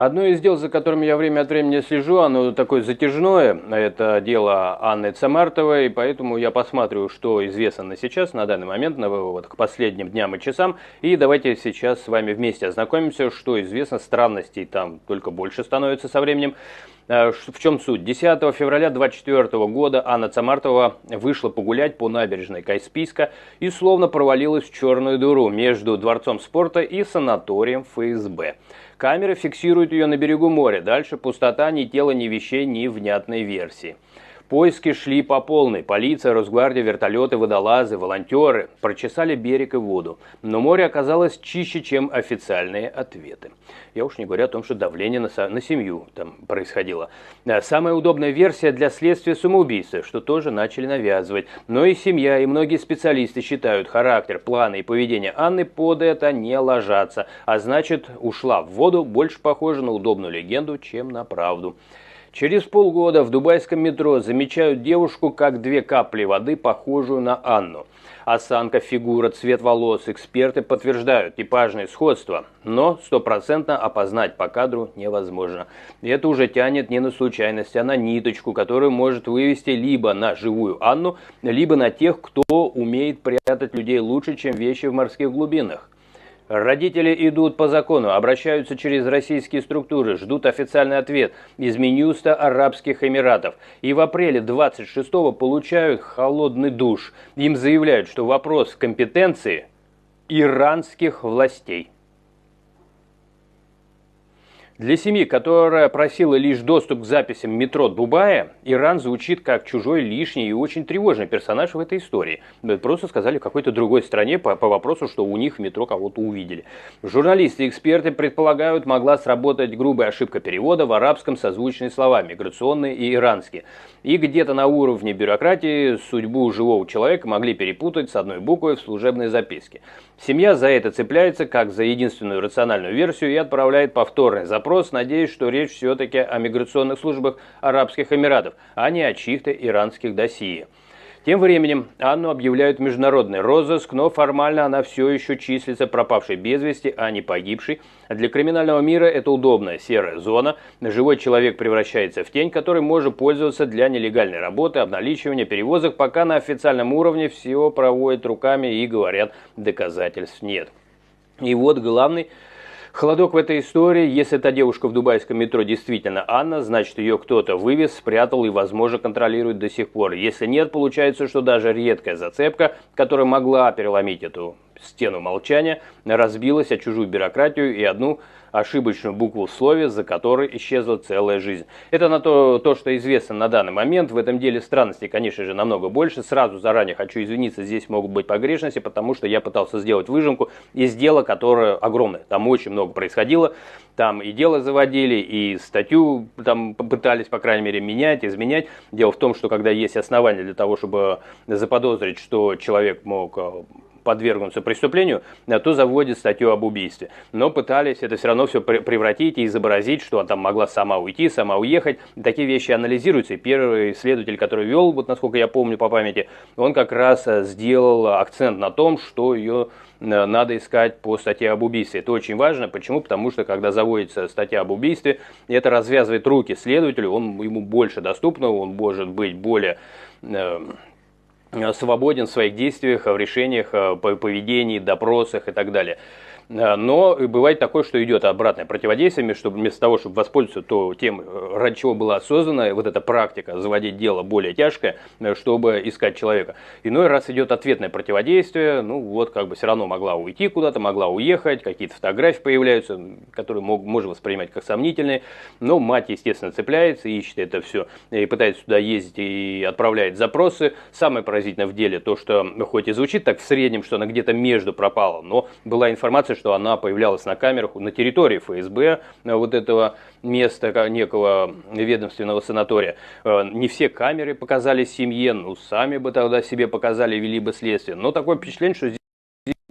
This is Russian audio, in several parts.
Одно из дел, за которым я время от времени слежу, оно такое затяжное, это дело Анны Цамартовой, поэтому я посмотрю, что известно на сейчас, на данный момент, вот, к последним дням и часам, и давайте сейчас с вами вместе ознакомимся, что известно, странностей там только больше становится со временем. В чем суть? 10 февраля 2024 года Анна Цамартова вышла погулять по набережной Каспийска и словно провалилась в черную дыру между Дворцом спорта и санаторием ФСБ. Камеры фиксируют ее на берегу моря. Дальше пустота, ни тела, ни вещей, ни внятной версии. Поиски шли по полной. Полиция, Росгвардия, вертолеты, водолазы, волонтеры прочесали берег и воду. Но море оказалось чище, чем официальные ответы. Я уж не говорю о том, что давление на семью там происходило. Самая удобная версия для следствия самоубийства, что тоже начали навязывать. Но и семья, и многие специалисты считают, характер, планы и поведение Анны под это не ложатся. А значит, ушла в воду, больше похоже на удобную легенду, чем на правду. Через полгода в дубайском метро замечают девушку, как две капли воды, похожую на Анну. Осанка, фигура, цвет волос, эксперты подтверждают типажное сходство, но стопроцентно опознать по кадру невозможно. Это уже тянет не на случайность, а на ниточку, которую может вывести либо на живую Анну, либо на тех, кто умеет прятать людей лучше, чем вещи в морских глубинах. Родители идут по закону, обращаются через российские структуры, ждут официальный ответ из Минюста Арабских Эмиратов. И в апреле 26-го получают холодный душ. Им заявляют, что вопрос компетенции иранских властей. Для семьи, которая просила лишь доступ к записям метро Дубая, Иран звучит как чужой, лишний и очень тревожный персонаж в этой истории. Просто сказали в какой-то другой стране по вопросу, что у них в метро кого-то увидели. Журналисты и эксперты предполагают, могла сработать грубая ошибка перевода в арабском созвучные слова «миграционные» и «иранские». И где-то на уровне бюрократии судьбу живого человека могли перепутать с одной буквой в служебной записке. Семья за это цепляется как за единственную рациональную версию и отправляет повторный запрос, надеясь, что речь все-таки о миграционных службах Арабских Эмиратов, а не о чьих-то иранских досье. Тем временем Анну объявляют в международный розыск, но формально она все еще числится пропавшей без вести, а не погибшей. Для криминального мира это удобная серая зона. Живой человек превращается в тень, который может пользоваться для нелегальной работы, обналичивания, перевозок, пока на официальном уровне все проводят руками и говорят, доказательств нет. И вот главный холодок в этой истории. Если эта девушка в дубайском метро действительно Анна, значит ее кто-то вывез, спрятал и, возможно, контролирует до сих пор. Если нет, получается, что даже редкая зацепка, которая могла переломить эту стену молчания, разбилась о чужую бюрократию и одну ошибочную букву в слове, за которой исчезла целая жизнь. Это на то, что известно на данный момент. В этом деле странностей, конечно же, намного больше. Сразу заранее хочу извиниться, здесь могут быть погрешности, потому что я пытался сделать выжимку из дела, которое огромное. Там очень много происходило. Там и дело заводили, и статью там пытались, по крайней мере, менять, изменять. Дело в том, что когда есть основания для того, чтобы заподозрить, что человек мог подвергнуться преступлению, то заводит статью об убийстве. Но пытались это все равно все превратить и изобразить, что она там могла сама уйти, сама уехать. Такие вещи анализируются. И первый следователь, который вел, вот насколько я помню по памяти, он как раз сделал акцент на том, что ее надо искать по статье об убийстве. Это очень важно. Почему? Потому что, когда заводится статья об убийстве, это развязывает руки следователю, ему больше доступно, он может быть более свободен в своих действиях, в решениях, поведении, допросах и так далее. Но бывает такое, что идет обратное противодействие, чтобы вместо того, чтобы воспользоваться тем, ради чего была создана вот эта практика, заводить дело более тяжкое, чтобы искать человека. Иной раз идет ответное противодействие, ну вот как бы все равно могла уйти куда-то, могла уехать, какие-то фотографии появляются, которые можно воспринимать как сомнительные, но мать, естественно, цепляется, ищет это все, и пытается туда ездить и отправляет запросы. Самое поразительное в деле то, что хоть и звучит так в среднем, что она где-то между пропала, но была информация, что она появлялась на камерах на территории ФСБ, вот этого места, некого ведомственного санатория. Не все камеры показали семье, ну сами бы тогда себе показали, вели бы следствие. Но такое впечатление, что здесь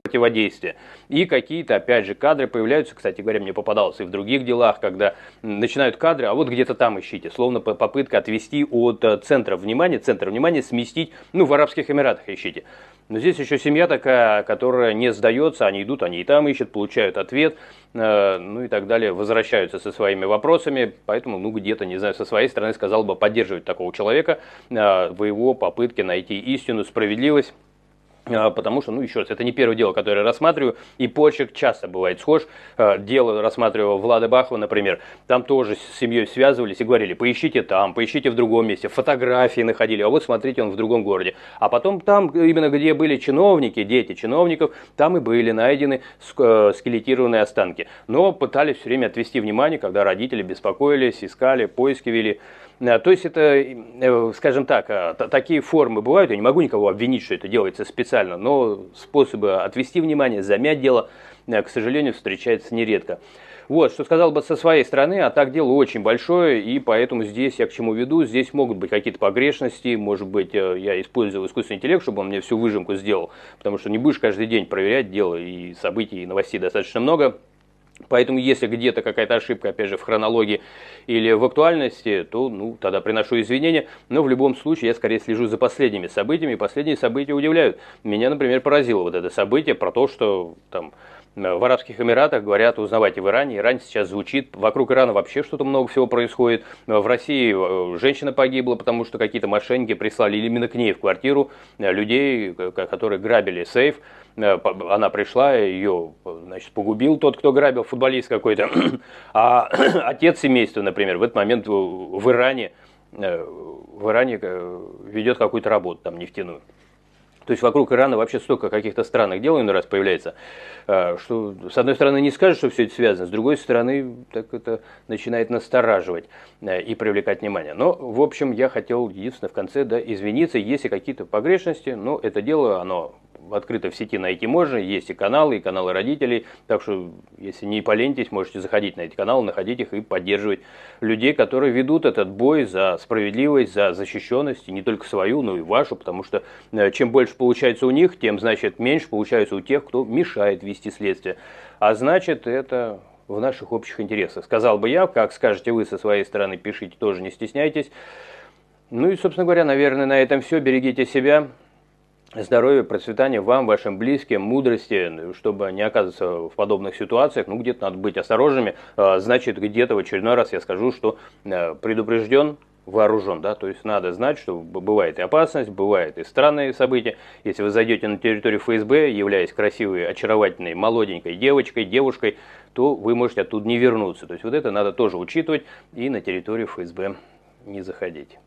противодействие. И какие-то, опять же, кадры появляются, кстати говоря, мне попадалось и в других делах, когда начинают кадры, а вот где-то там ищите, словно попытка отвести от центра внимания сместить, ну, в Арабских Эмиратах ищите. Но здесь еще семья такая, которая не сдается, они идут, они и там ищут, получают ответ, ну и так далее, возвращаются со своими вопросами, поэтому, ну, где-то, не знаю, со своей стороны сказал бы поддерживать такого человека в его попытке найти истину, справедливость. Потому что, ну, еще раз, это не первое дело, которое я рассматриваю, и почерк часто бывает схож. Дело рассматривал Влада Бахова, например, там тоже с семьей связывались и говорили, поищите там, поищите в другом месте, фотографии находили, а вот смотрите, он в другом городе. А потом там, именно где были чиновники, дети чиновников, там и были найдены скелетированные останки. Но пытались все время отвести внимание, когда родители беспокоились, искали, поиски вели. То есть это, скажем так, такие формы бывают, я не могу никого обвинить, что это делается специально, но способы отвести внимание, замять дело, к сожалению, встречается нередко. Вот, что сказал бы со своей стороны, а так дело очень большое, и поэтому здесь я к чему веду, здесь могут быть какие-то погрешности, может быть, я использовал искусственный интеллект, чтобы он мне всю выжимку сделал, потому что не будешь каждый день проверять дело, и событий, и новостей достаточно много. Поэтому, если где-то какая-то ошибка, опять же, в хронологии или в актуальности, то, ну, тогда приношу извинения. Но в любом случае я скорее слежу за последними событиями, и последние события удивляют. Меня, например, поразило вот это событие про то, что там в Арабских Эмиратах говорят, узнавайте в Иране. Иран сейчас звучит, вокруг Ирана вообще что-то много всего происходит. В России женщина погибла, потому что какие-то мошенники прислали именно к ней в квартиру людей, которые грабили сейф. Она пришла, ее, значит, погубил тот, кто грабил, футболист какой-то. А отец семейства, например, в этот момент в Иране ведет какую-то работу там нефтяную. То есть вокруг Ирана вообще столько каких-то странных дел иной раз появляется, что с одной стороны не скажешь, что все это связано, с другой стороны так это начинает настораживать и привлекать внимание. Но, в общем, я хотел единственное в конце, да, извиниться, если какие-то погрешности, но это дело, оно открыто в сети найти можно, есть и каналы родителей, так что, если не поленитесь, можете заходить на эти каналы, находить их и поддерживать людей, которые ведут этот бой за справедливость, за защищенность, и не только свою, но и вашу, потому что чем больше получается у них, тем, значит, меньше получается у тех, кто мешает вести следствие. А значит, это в наших общих интересах. Сказал бы я, как скажете вы со своей стороны, пишите, тоже не стесняйтесь. Ну и, собственно говоря, наверное, на этом все. Берегите себя. Здоровья, процветания вам, вашим близким, мудрости, чтобы не оказываться в подобных ситуациях. Ну, где-то надо быть осторожными. Значит, где-то в очередной раз я скажу, что предупрежден, вооружен. Да? То есть надо знать, что бывает и опасность, бывает и странные события. Если вы зайдете на территорию ФСБ, являясь красивой, очаровательной, молоденькой девочкой, девушкой, то вы можете оттуда не вернуться. То есть вот это надо тоже учитывать и на территорию ФСБ не заходить.